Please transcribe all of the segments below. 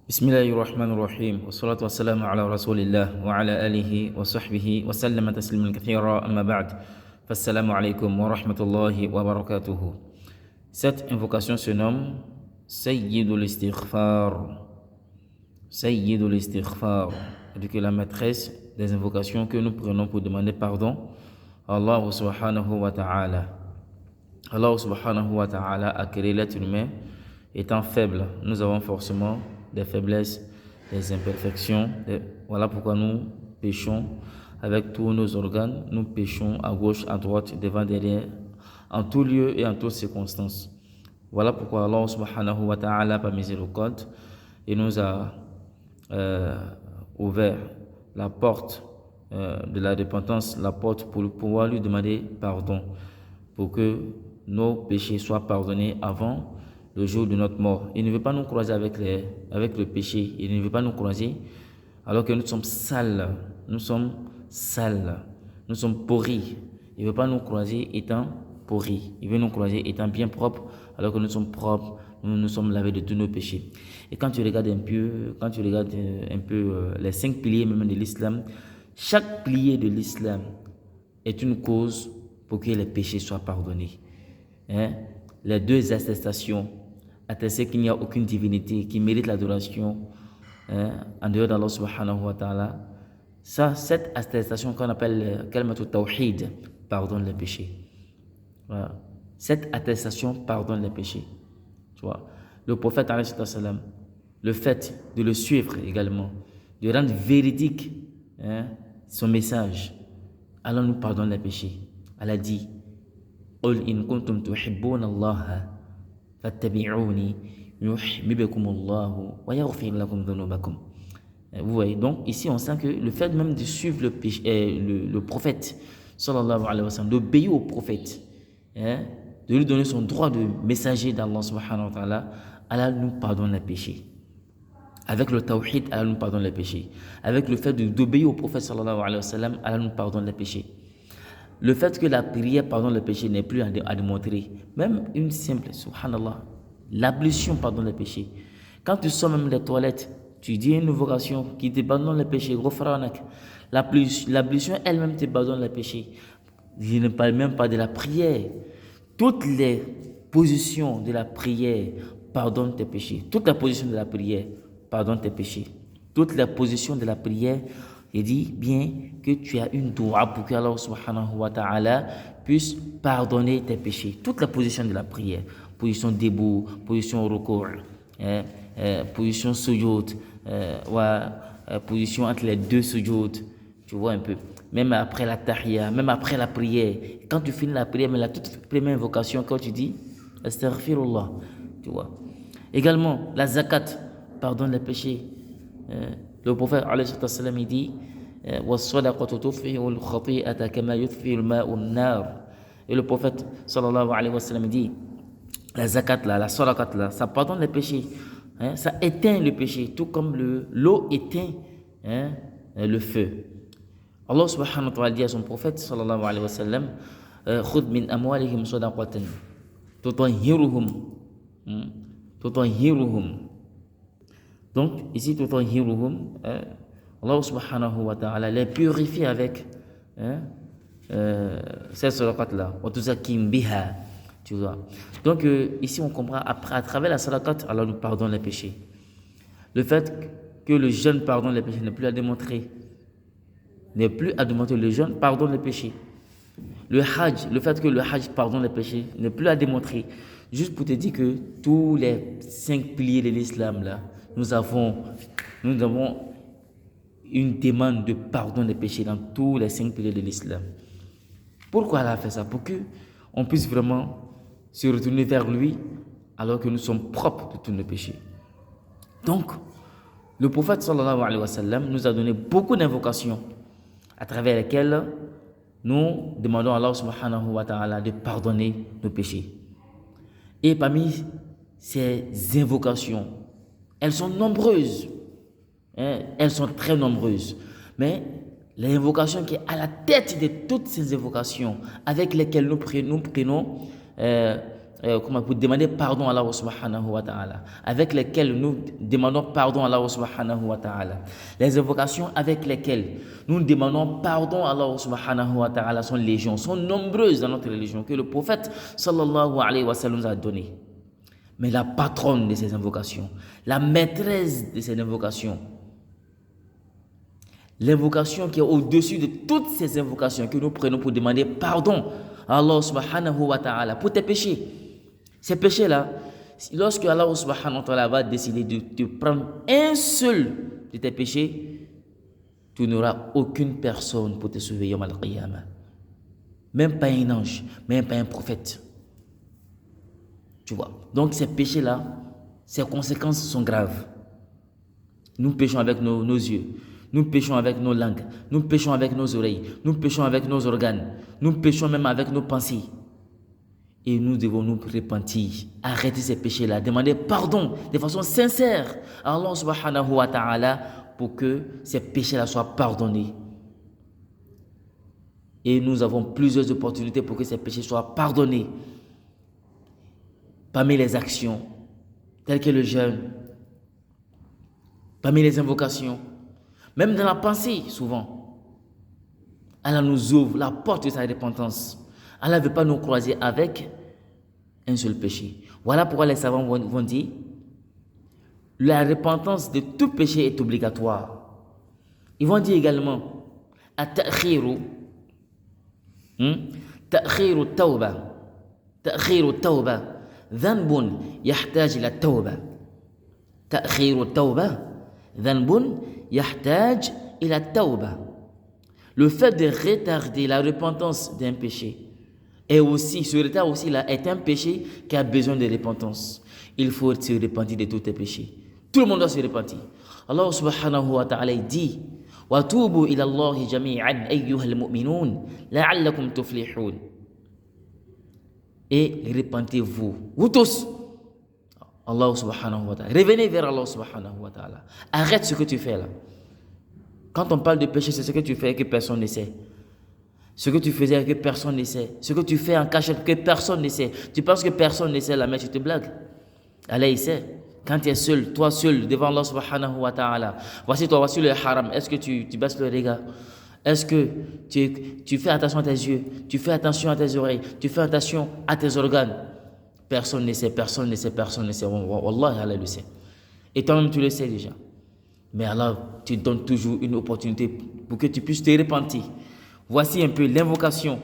بسم الله الرحمن الرحيم والصلاة والسلام على رسول الله وعلى آله وصحبه وسلم تسليما كثيرا أما بعد فالسلام عليكم ورحمة الله وبركاته. Cette invocation se nomme Sayyidul Istighfar. Sayyidul Istighfar, c'est-à-dire que la maîtresse des invocations que nous prenons pour demander pardon à Allah subhanahu wa ta'ala. Allah subhanahu wa ta'ala a créé l'être humain étant faible. Nous avons forcément des faiblesses, des imperfections. Voilà pourquoi nous péchons avec tous nos organes. Nous péchons à gauche, à droite, devant, derrière, en tout lieu et en toutes circonstances. Voilà pourquoi Allah subhanahu wa ta'ala, par miséricorde, il nous a ouvert la porte de la repentance, la porte pour pouvoir lui demander pardon, pour que nos péchés soient pardonnés avant le jour de notre mort. Il ne veut pas nous croiser avec le péché. Il ne veut pas nous croiser alors que nous sommes sales. Nous sommes sales. Nous sommes pourris. Il ne veut pas nous croiser étant pourris. Il veut nous croiser étant bien propres alors que nous sommes propres. Nous sommes lavés de tous nos péchés. Et quand tu regardes un peu, les 5 piliers même de l'islam, chaque pilier de l'islam est une cause pour que les péchés soient pardonnés. Les 2 attestations, attester qu'il n'y a aucune divinité qui mérite l'adoration en dehors d'Allah subhanahu wa ta'ala, cette attestation qu'on appelle kalmatu tawhid pardonne les péchés. Voilà. Cette attestation pardonne les péchés. Tu vois, le prophète alayhi salam, le fait de le suivre également, de rendre véridique son message, Allah nous pardonne les péchés. Allah dit قل إن كنتم تحبون الله فاتبعوني يحببكم الله ويغفر لكم ذنوبكم. Vous voyez, donc ici on sent que le fait même de suivre le prophète sallallahu alayhi wa sallam, d'obéir au prophète, de lui donner son droit de messager d'Allah subhanahu wa ta'ala, Allah nous pardonne les péchés. Avec le tawhid, Allah nous pardonne les péchés. Avec le fait d'obéir au prophète sallallahu alayhi wa sallam, Allah nous pardonne les péchés. Le fait que la prière pardonne le péché n'est plus à démontrer. Même une simple, subhanallah, l'ablution pardonne le péché. Quand tu sors même des toilettes, tu dis une invocation qui te pardonne le péché. L'ablution elle-même te pardonne le péché. Je ne parle même pas de la prière. Toutes les positions de la prière pardonnent tes péchés. Toute la position de la prière pardonne tes péchés. Toutes les positions de la prière, il dit bien que tu as une doua pour que Allah subhanahu wa ta'ala puisse pardonner tes péchés. Toute la position de la prière, position debout, position ruku', position sujoud, position entre les 2 sujoud, tu vois un peu. Même après la tahiyya, même après la prière. Quand tu finis la prière, mais la toute première invocation, quand tu dis astaghfirullah, tu vois. Également, la zakat pardonne les péchés. Le prophète alayhi salam il dit et le prophète sallallahu alayhi wa sallam dit la zakat là, la sadaqat là, ça pardonne les péchés, ça éteint le péché, tout comme l'eau éteint le feu. Allah subhanahu wa ta'ala dit à son prophète sallallahu alayhi wa sallam khudh min amwalihim sadaqatan tutahhiruhum. Donc, ici, Allah subhanahu wa ta'ala les purifie avec cette sadaqat-là. Tu vois. Donc, ici, on comprend, à travers la sadaqat, Allah nous pardonne les péchés. Le fait que le jeûne pardonne les péchés n'est plus à démontrer. Le jeûne pardonne les péchés. Le fait que le hajj pardonne les péchés n'est plus à démontrer. Juste pour te dire que tous les 5 piliers de l'islam, là, nous avons une demande de pardon des péchés dans tous les 5 piliers de l'islam. Pourquoi Allah a fait ça? Pour qu'on puisse vraiment se retourner vers lui alors que nous sommes propres de tous nos péchés. Donc, le prophète sallallahu alayhi wa sallam nous a donné beaucoup d'invocations à travers lesquelles nous demandons à Allah subhanahu wa ta'ala de pardonner nos péchés. Et parmi ces invocations, elles sont nombreuses. Elles sont très nombreuses. Mais l'invocation qui est à la tête de toutes ces invocations avec lesquelles nous prenons pour demander pardon à Allah subhanahu wa ta'ala, avec lesquelles nous demandons pardon à Allah subhanahu wa ta'ala. Les invocations avec lesquelles nous demandons pardon à Allah subhanahu wa ta'ala sont légion, sont nombreuses dans notre religion, que le prophète sallallahu alayhi wa sallam nous a donné. Mais la patronne de ces invocations, la maîtresse de ces invocations, l'invocation qui est au-dessus de toutes ces invocations que nous prenons pour demander pardon à Allah subhanahu wa ta'ala pour tes péchés. Ces péchés-là, lorsque Allah subhanahu wa ta'ala va décider de te prendre un seul de tes péchés, tu n'auras aucune personne pour te sauver yawm al-qiyamah. Même pas un ange, même pas un prophète. Tu vois. Donc ces péchés-là, ces conséquences sont graves. Nous péchons avec nos yeux, nous péchons avec nos langues, nous péchons avec nos oreilles, nous péchons avec nos organes, nous péchons même avec nos pensées. Et nous devons nous repentir, arrêter ces péchés-là, demander pardon de façon sincère à Allah subhanahu wa ta'ala pour que ces péchés-là soient pardonnés. Et nous avons plusieurs opportunités pour que ces péchés soient pardonnés. Parmi les actions, telles que le jeûne, parmi les invocations, même dans la pensée, souvent, Allah nous ouvre la porte de sa repentance. Allah ne veut pas nous croiser avec un seul péché. Voilà pourquoi les savants vont dire la repentance de tout péché est obligatoire. Ils vont dire également at-ta'khiru tawba dhanbun yahtaj ila tawba. Ta'khiru tawba dhanbun yahtaj ila tawba. Le fait de retarder la repentance d'un péché et aussi, ce retard aussi là est un péché qui a besoin de repentance. Il faut se repentir de tous tes péchés. Tout le monde doit se repentir. Allah subhanahu wa ta'ala dit wa tubu ila Allah jami'an ayyuhal mu'minun la'allakum tuflihun. Et repentez-vous, vous tous. Allah subhanahu wa ta'ala. Revenez vers Allah subhanahu wa ta'ala. Arrête ce que tu fais là. Quand on parle de péché, c'est ce que tu fais que personne ne sait. Ce que tu faisais que personne ne sait. Ce que tu fais en cachette que personne ne sait. Tu penses que personne ne sait là, mais tu te blagues. Allah, il sait. Quand tu es seul, toi seul, devant Allah subhanahu wa ta'ala, voici le haram. Est-ce que tu baisses le regard? Est-ce que tu fais attention à tes yeux? Tu fais attention à tes oreilles? Tu fais attention à tes organes? Personne ne sait, personne ne sait, personne ne sait. Wallah, Allah le sait. Et toi-même, tu le sais déjà. Mais Allah te donne toujours une opportunité pour que tu puisses te repentir. Voici un peu l'invocation,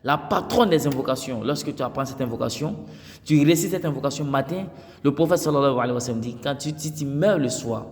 la patronne des invocations. Lorsque tu apprends cette invocation, tu récites cette invocation matin. Le prophète sallallahu alayhi wa sallam dit, quand tu meurs le soir,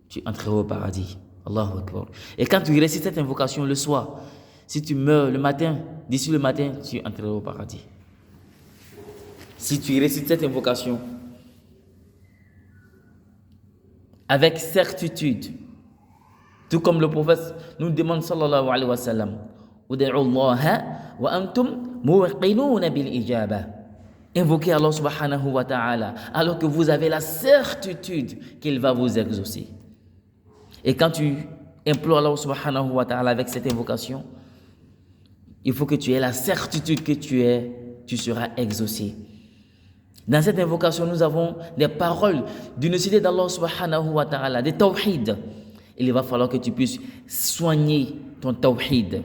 tu entreras au paradis. Allahu Akbar. Et quand tu récites cette invocation le soir, si tu meurs le matin, d'ici le matin, tu entreras au paradis. Si tu récites cette invocation avec certitude, tout comme le prophète nous demande sallallahu alayhi wa sallam, ud'u Allah wa antum muqinun bil ijaba. Invoquez Allah subhanahu wa ta'ala alors que vous avez la certitude qu'il va vous exaucer. Et quand tu implores Allah subhanahu wa ta'ala avec cette invocation, il faut que tu aies la certitude que tu seras exaucé. Dans cette invocation, nous avons des paroles d'unicité d'Allah subhanahu wa ta'ala, des tawhid. Il va falloir que tu puisses soigner ton tawhid.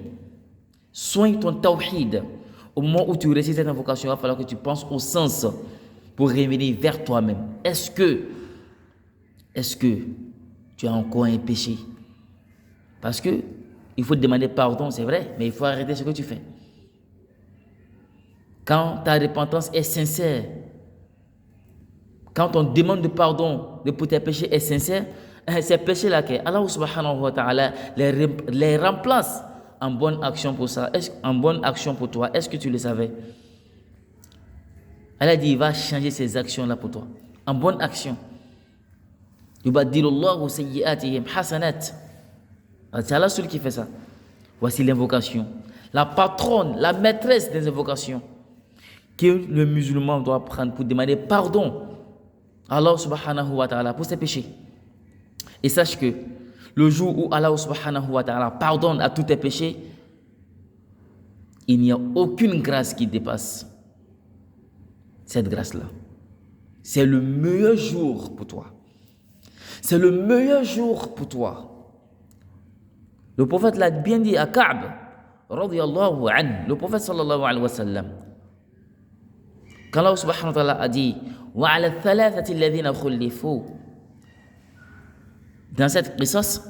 Soigne ton tawhid. Au moment où tu récites cette invocation, il va falloir que tu penses au sens pour revenir vers toi-même. Est-ce que tu as encore un péché? Parce que il faut te demander pardon, c'est vrai, mais il faut arrêter ce que tu fais. Quand ta repentance est sincère, quand on demande de pardon pour tes péchés est sincère, ces péchés-là, Allah subhanahu wa ta'ala les remplace en bonne action pour ça, en bonne action pour toi. Est-ce que tu le savais? Allah dit, il va changer ces actions-là pour toi, en bonne action. Yubaddilullahu sayyi'atihim hasanat. C'est Allah seul qui fait ça. Voici l'invocation, la patronne, la maîtresse des invocations que le musulman doit prendre pour demander pardon à Allah subhanahu wa ta'ala pour ses péchés. Et sache que le jour où Allah subhanahu wa ta'ala pardonne à tous tes péchés, il n'y a aucune grâce qui dépasse. cette grâce-là. C'est le meilleur jour pour toi. C'est le meilleur jour pour toi. Le prophète l'a bien dit à Ka'b, radiyallahu anhu, le prophète sallallahu alayhi wa sallam. Quand Allah subhanahu wa ta'ala a dit وَعَلَى الثَّلَاثَةِ الَّذِينَ خُلِّفُوا, dans cette qisas,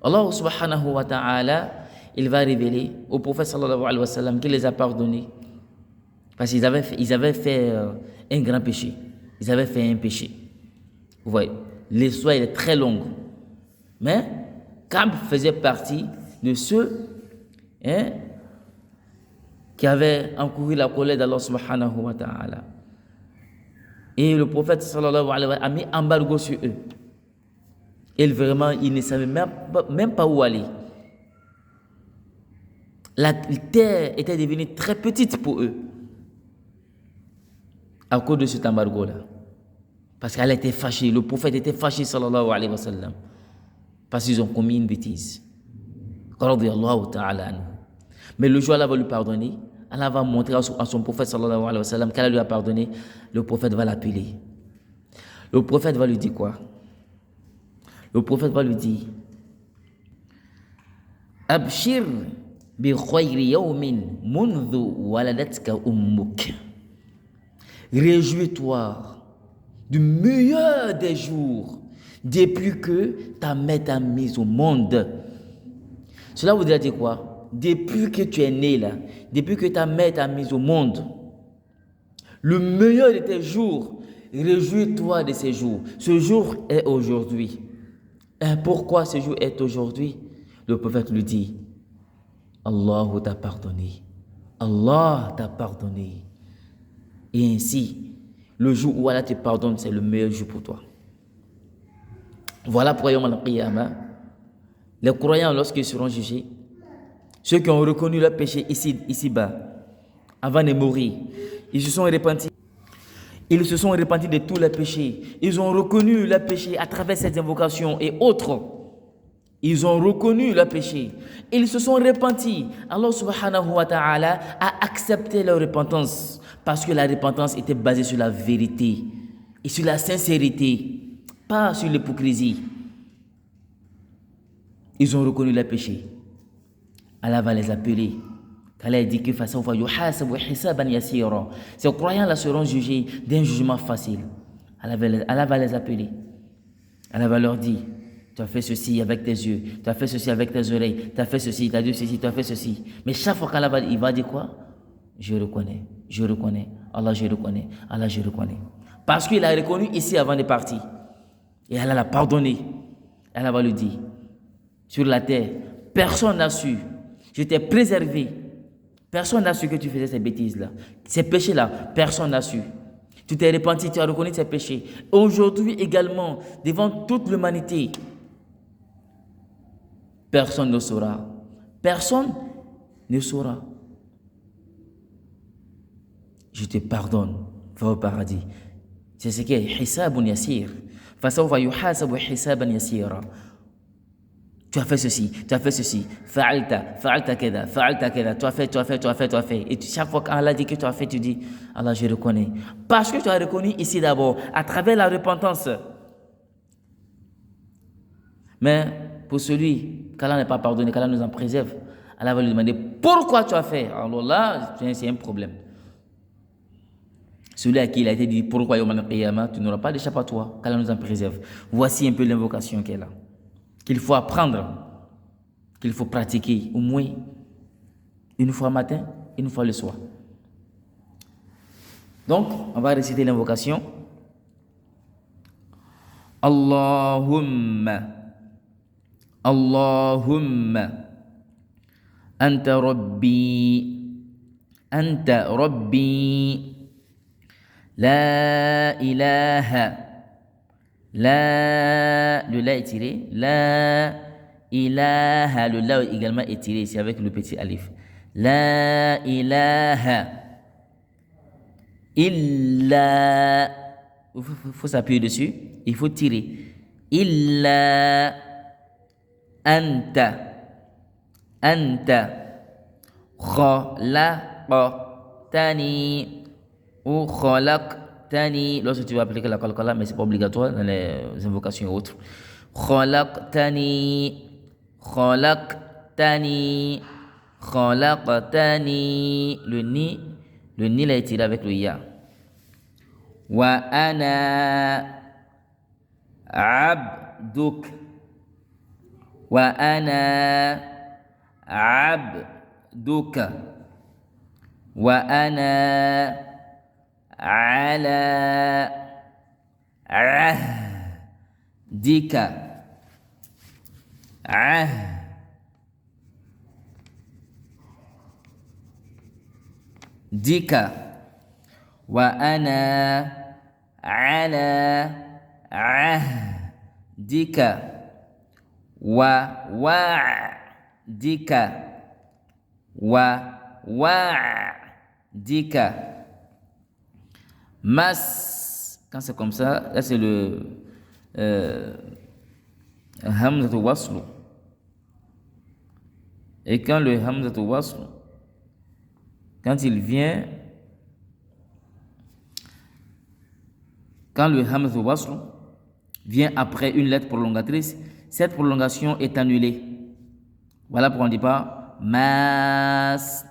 Allah subhanahu wa ta'ala, il va révéler au prophète sallallahu alayhi wa sallam qu'il les a pardonnés parce qu'ils avaient fait un grand péché. Ils avaient fait un péché. Vous voyez, l'histoire est très longue. Mais Ka'b faisait partie de ceux qui avaient encouru la colère d'Allah subhanahu wa ta'ala. Et le prophète sallallahu alayhi wa sallam a mis embargo sur eux. Et vraiment, ils ne savaient même pas où aller. La terre était devenue très petite pour eux à cause de cet embargo-là. Parce qu'elle était fâchée, le prophète était fâché sallallahu alayhi wa sallam, parce qu'ils ont commis une bêtise. Radiyallahu ta'ala anhu. Mais le jour où Allah va lui pardonner, Allah va montrer à son prophète sallallahu alayhi wa sallam qu'Allah lui a pardonné. Le prophète va l'appeler. Le prophète va lui dire quoi? Le prophète va lui dire Abshir bi khayri yawmin mundhu waladatka ummuk. Réjouis-toi du meilleur des jours depuis que ta mère t'a mise au monde. Cela voudrait dire quoi? Depuis que tu es né là, depuis que ta mère t'a mise au monde, le meilleur de tes jours, réjouis-toi de ces jours. Ce jour est aujourd'hui. Et pourquoi ce jour est aujourd'hui? Le prophète lui dit, Allah t'a pardonné. Allah t'a pardonné. Et ainsi, le jour où Allah te pardonne, c'est le meilleur jour pour toi. Voilà pourquoi Yawm al-Qiyamah, les croyants, lorsqu'ils seront jugés, ceux qui ont reconnu leur péché ici-bas, avant de mourir, ils se sont repentis. Ils se sont repentis de tous les péchés. Ils ont reconnu leur péché à travers cette invocation et autres. Ils ont reconnu leur péché. Ils se sont repentis. Allah subhanahu wa ta'ala a accepté leur repentance parce que la repentance était basée sur la vérité et sur la sincérité, pas sur l'hypocrisie. Ils ont reconnu leur péché. Allah va les appeler. Allah dit que ces croyants-là seront jugés d'un jugement facile. Allah va les appeler. Allah va leur dire, tu as fait ceci avec tes yeux, tu as fait ceci avec tes oreilles, tu as fait ceci, tu as dit ceci, tu as fait ceci. Mais chaque fois qu'Allah il va dire quoi? Je reconnais, Allah je reconnais, Allah je reconnais. Parce qu'il a reconnu ici avant de partir. Et Allah l'a pardonné. Allah va lui dire, sur la terre, personne n'a su, je t'ai préservé. Personne n'a su que tu faisais ces bêtises-là. Ces péchés-là, personne n'a su. Tu t'es repenti, tu as reconnu ces péchés. Aujourd'hui également, devant toute l'humanité, personne ne saura. Personne ne saura. Je te pardonne. Va au paradis. C'est ce qui est hisabun yasir. Fasawfa yuhasabu hisaban yasira. Tu as fait ceci, tu as fait ceci, fa'alta keda, tu as fait. Et chaque fois qu'Allah dit que tu as fait, tu dis, Allah, je reconnais. Parce que tu as reconnu ici d'abord, à travers la repentance. Mais pour celui qu'Allah n'a pas pardonné, qu'Allah nous en préserve, Allah va lui demander, pourquoi tu as fait? Alors là, c'est un problème. Celui à qui il a été dit, pourquoi Yawm al-Qiyamah, tu n'auras pas d'échappatoire, qu'Allah nous en préserve. Voici un peu l'invocation qu'elle a. Qu'il faut apprendre, qu'il faut pratiquer au moins une fois matin, une fois le soir. Donc, on va réciter l'invocation. Allahumma, Allahumma, Anta Rabbi, La ilaha. Le la est tiré. La ilaha. Le la également est tiré ici avec le petit alif. La ilaha illa. Il faut s'appuyer dessus. Il faut tirer. Illa anta. Anta. Khalaqtani. ou khalaqtani lorsque tu vas appliquer la qalqala, mais c'est pas obligatoire dans les invocations et autres. Khalaqtani, khalaqtani, khalaqtani. Le ni l'a étiré avec le ya. Wa ana abduk. Wa ana abduka. Wa ana ala ahdika. Dika. Wa ana ala ahdika wa wa'dika wa wa'dika. Mas, quand c'est comme ça, là c'est le hamzatu waslu. Et quand le hamzatu waslu, quand il vient, quand le hamzatu waslu vient après une lettre prolongatrice, cette prolongation est annulée. Voilà pourquoi on ne dit pas mas.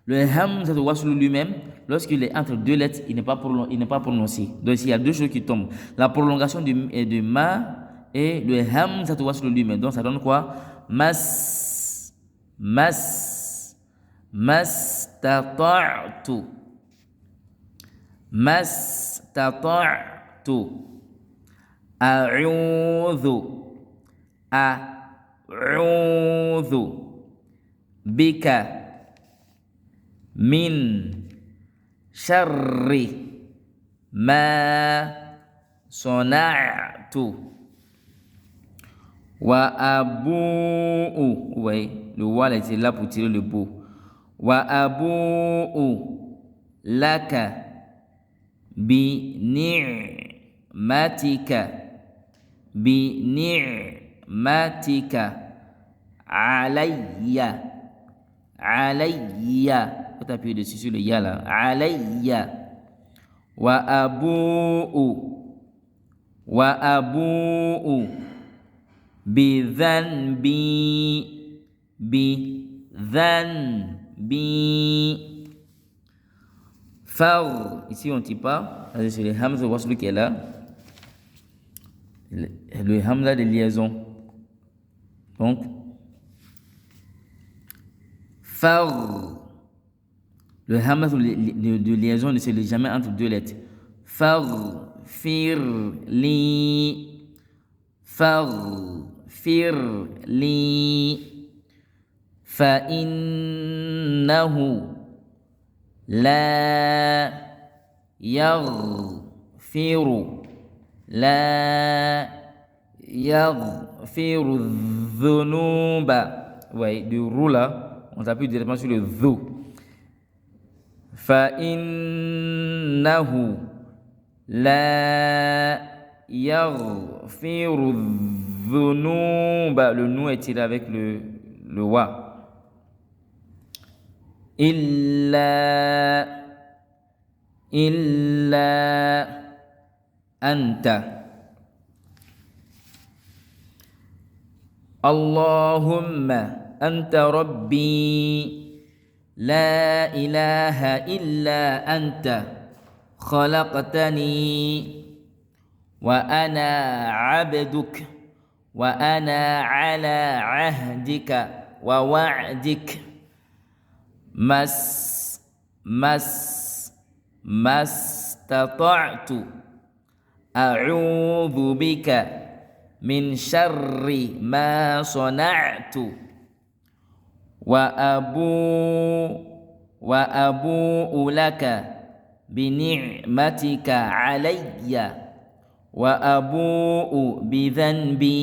Le hamzatu waslu lui-même, lorsqu'il est entre deux lettres, il n'est pas prononcé. Donc il y a deux choses qui tombent. La prolongation de ma et le hamzatu waslu lui-même. Donc ça donne quoi? Mas, mas, mastata'tu, mastata'tu. A'udhu, a'udhu bika min syarri ma sona'tu. Wa abu'u, ouais, le wa est là pour tirer le bout. Wa abu'u laka bi ni'matika, bi ni'matika alayya, alayya. Faut appuyer dessus sur le ya là. Alayya. Wa abu'u bi dhanbi, bi dhanbi. Far, ici on ne dit pas, c'est le hamza waslu qui est là. Le hamza de liaison. Donc, far. Le hamza de liaison ne se lit jamais entre deux lettres. Faghfirli, faghfirli, fa innahu la yaghfiru, la yaghfiru dhunuba. Ouais, du roux là, on s'appuie directement sur le dhu. Fa innahu la yaghfiru dhunuba. Le nous est tiré avec le wa. Illa anta. Allahumma anta rabbi. La ilaha illa anta khalaqtani wa ana abduk wa ana ala ahdika wa wa'dik mastata'tu a'udhu bika min syarri ma sona'tu wa abu'u laka bi ni'matika alayya wa abu'u bi dhanbi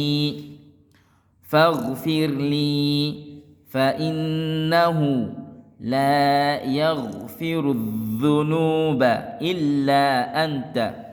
faghfir li fa innahu la yaghfiru dhunuba illa anta